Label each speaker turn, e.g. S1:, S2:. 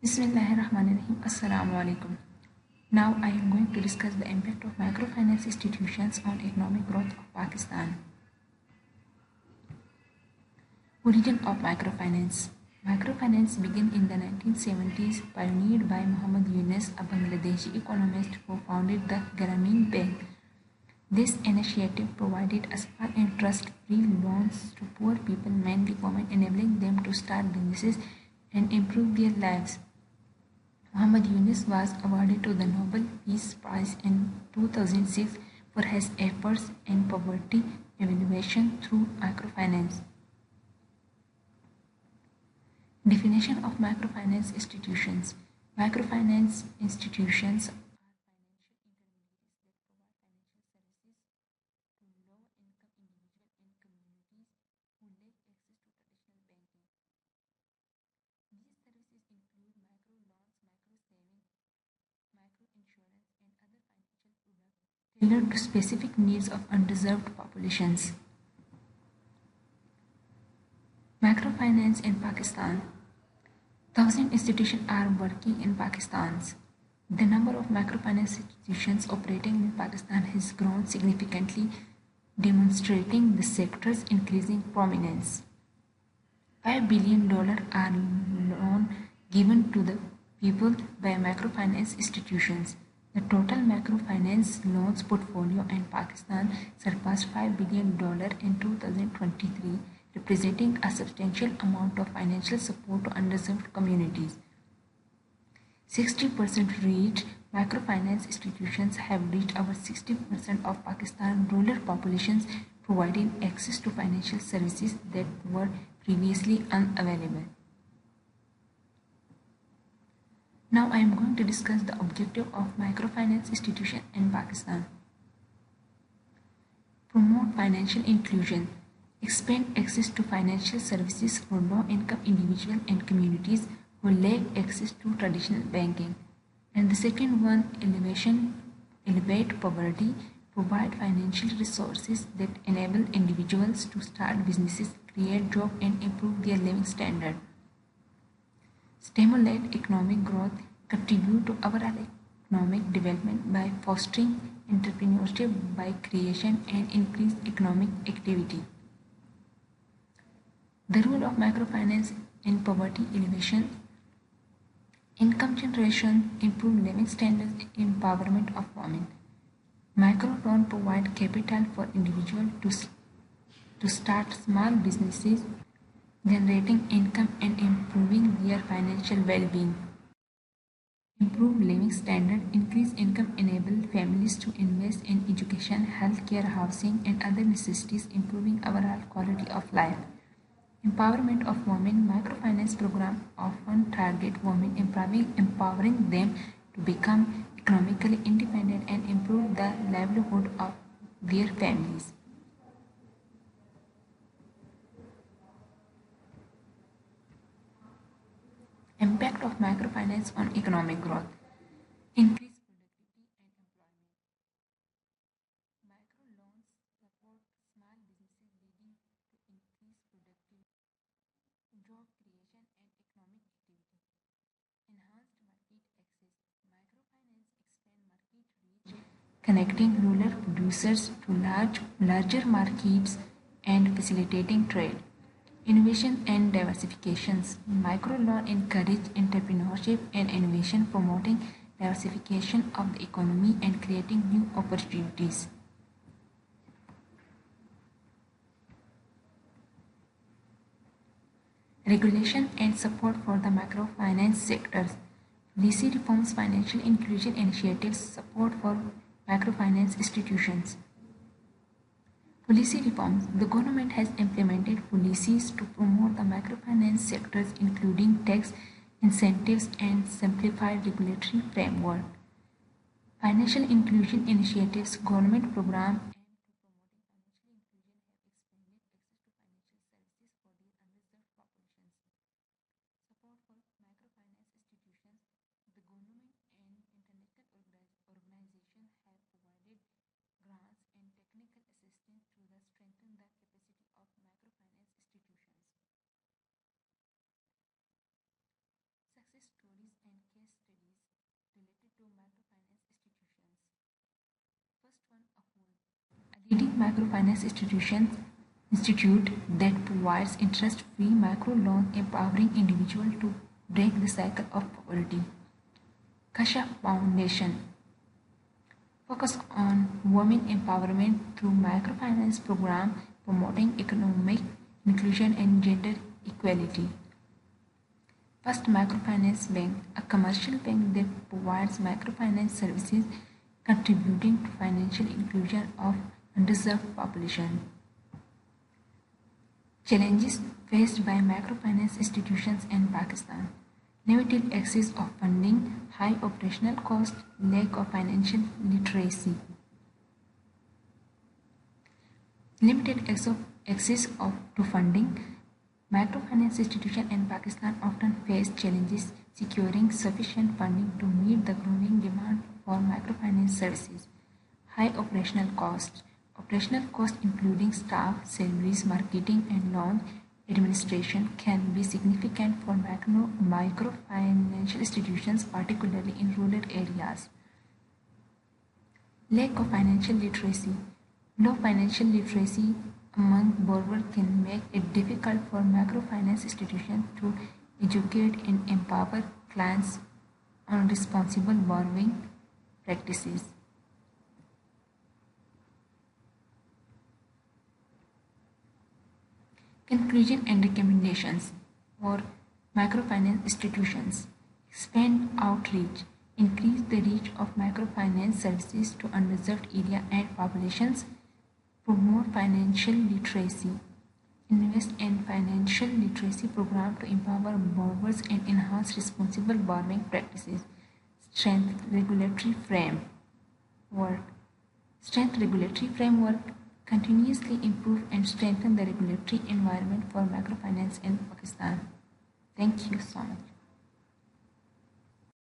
S1: Bismillahirrahmanirrahim. Assalamu alaikum. Now I am going to discuss the impact of microfinance institutions on economic growth of Pakistan. Origin of microfinance. Microfinance began in the 1970s, pioneered by Muhammad Yunus, a Bangladeshi economist who founded the Grameen Bank. This initiative provided a small interest-free loans to poor people, mainly women, enabling them to start businesses and improve their lives. Muhammad Yunus was awarded to the Nobel Peace Prize in 2006 for his efforts in poverty alleviation through microfinance. Definition of microfinance institutions. Microfinance institutions are financial intermediaries that provide financial services to low-income individuals and communities who lack access to traditional banking. These services include microloans, micro-saving, micro-insurance, and other financial products tailored to specific needs of underserved populations. Microfinance in Pakistan. Thousand institutions are working in Pakistan. The number of microfinance institutions operating in Pakistan has grown significantly, demonstrating the sector's increasing prominence. $5 billion are loans given to the people by microfinance institutions. The total microfinance loans portfolio in Pakistan surpassed $5 billion in 2023, representing a substantial amount of financial support to underserved communities. 60% reached. Microfinance institutions have reached over 60% of Pakistan's rural populations, providing access to financial services that were previously unavailable. Now I am going to discuss the objective of microfinance institutions in Pakistan. Promote financial inclusion. Expand access to financial services for low-income individuals and communities who lack access to traditional banking. And the second one, elevate poverty, provide financial resources that enable individuals to start businesses, create jobs, and improve their living standard. Stimulate economic growth, contribute to overall economic development by fostering entrepreneurship by creation and increased economic activity. The role of microfinance in poverty alleviation, income generation, improved living standards, empowerment of women. Microloans provide capital for individuals to start small businesses, generating income and improving their financial well-being. Improve living standard, increase income enable families to invest in education, healthcare, housing, and other necessities, improving overall quality of life. Empowerment of women. Microfinance programs often target women, empowering them to become economically independent and improve the livelihood of their families. Impact of microfinance on economic growth. Increase productivity and employment. Microloans support small businesses leading to increased productivity, job creation and economic activity. Enhanced market access. Microfinance expand market reach, connecting rural producers to larger markets and facilitating trade. Innovation and diversifications. Microloan encourage entrepreneurship and innovation, promoting diversification of the economy and creating new opportunities. Regulation and support for the microfinance sectors. Policy reforms, financial inclusion initiatives, support for microfinance institutions. Policy reforms. The government has implemented policies to promote the microfinance sectors, including tax incentives and simplified regulatory framework. Financial inclusion initiatives, government programs aimed to promoting financial inclusion have expanded access to financial services for the underserved populations. Support for microfinance institutions. The government and international organizations have provided grants and technical assistance to strengthen the capacity of microfinance institutions. Success stories to microfinance institutions. First one, a leading microfinance institute that provides interest-free microloans empowering individuals to break the cycle of poverty. Kasha Foundation focus on women empowerment through microfinance program promoting economic inclusion and gender equality. First Microfinance Bank, a commercial bank that provides microfinance services contributing to financial inclusion of underserved population. Challenges faced by microfinance institutions in Pakistan: limited access of funding, high operational cost, lack of financial literacy. Limited access to funding. Microfinance institutions in Pakistan often face challenges securing sufficient funding to meet the growing demand for microfinance services. High operational costs. Operational costs including staff, salaries, marketing and loan administration can be significant for microfinancial institutions, particularly in rural areas. Lack of financial literacy. Low financial literacy among borrowers can make it difficult for microfinance institutions to educate and empower clients on responsible borrowing practices. Conclusion and recommendations for microfinance institutions: expand outreach, increase the reach of microfinance services to underserved areas and populations, promote financial literacy, invest in financial literacy programs to empower borrowers and enhance responsible borrowing practices, strengthen regulatory framework, continuously improve and strengthen the regulatory environment for microfinance in Pakistan. Thank you so much.